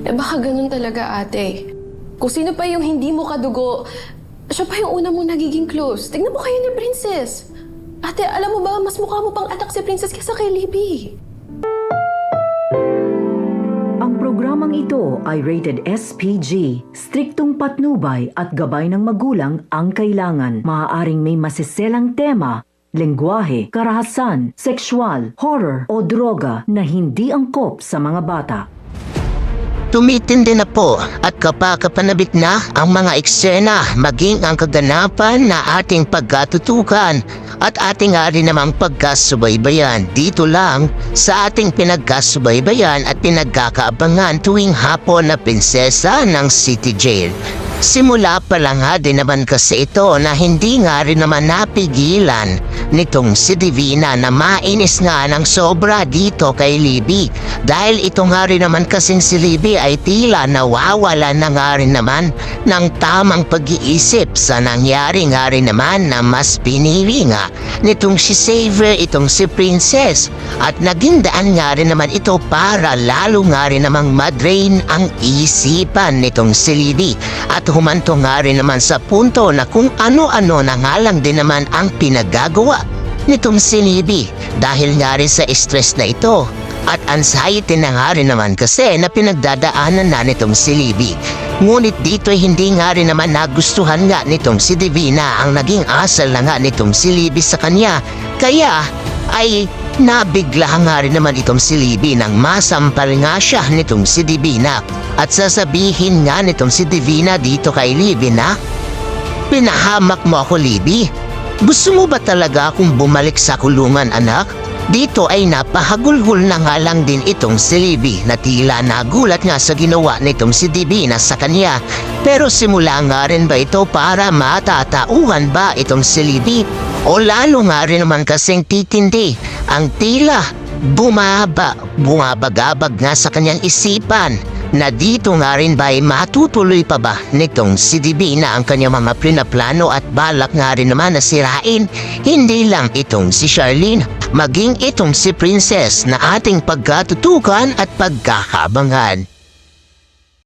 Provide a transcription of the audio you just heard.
Baka ganun talaga, ate. Kung sino pa yung hindi mo kadugo, siya pa yung una mong nagiging close. Tignan mo kayo ni Princess. Ate, alam mo ba, mas mukha mo pang anak si Princess kaysa kay Libby. Ang programang ito ay rated SPG. Striktong patnubay at gabay ng magulang ang kailangan. Maaaring may masiselang tema, lengguwahe, karahasan, sexual, horror o droga na hindi angkop sa mga bata. Tumitindi na po at kapakapanabik na ang mga eksena maging ang kaganapan na ating pagkatutukan at ating rin namang pagkasubaybayan dito lang sa ating pinagkasubaybayan at pinagkakaabangan tuwing hapon na prinsesa ng City Jail. Simula pa lang nga din naman kasi ito na hindi nga rin naman napigilan nitong si Divina na mainis nga ng sobra dito kay Libby. Dahil ito nga rin naman kasing si Libby ay tila nawawala na nga rin naman ng tamang pag-iisip sa nangyari nga rin naman na mas pinili nga nitong si Xavier, itong si Princess. At naging daan nga rin naman ito para lalo nga rin namang madrain ang isipan nitong si Libby. At humanto nga rin naman sa punto na kung ano-ano na nga lang din naman ang pinagagawa nitong si Libby dahil nga rin sa stress na ito at anxiety na nga rin naman kasi na pinagdadaanan na nitong si Libby. Ngunit dito ay hindi nga rin naman nagustuhan nga nitong si Divina ang naging asal na nga nitong si Libby sa kanya. Kaya ay nabigla nga rin naman itong si Libby nang masampal nga siya nitong si Divina. At sasabihin nga nitong si Divina dito kay Libby na, "Pinahamak mo ako, Libby. Gusto mo ba talaga akong bumalik sa kulungan, anak?" Dito ay napahagulhol na nga lang din itong si Libby na tila nagulat nga sa ginawa nitong si Divina sa kanya. Pero simula nga rin ba ito para matatauhan ba itong si Libby? O lalo nga rin naman kasing titindi ang tila bumabagabag nga sa kanyang isipan na dito nga rin ba ay matutuloy pa ba nitong si Divina ang kanyang mga plano at balak nga rin naman na sirain hindi lang itong si Charlene, maging itong si Princess na ating pagkatutukan at pagkakabangan.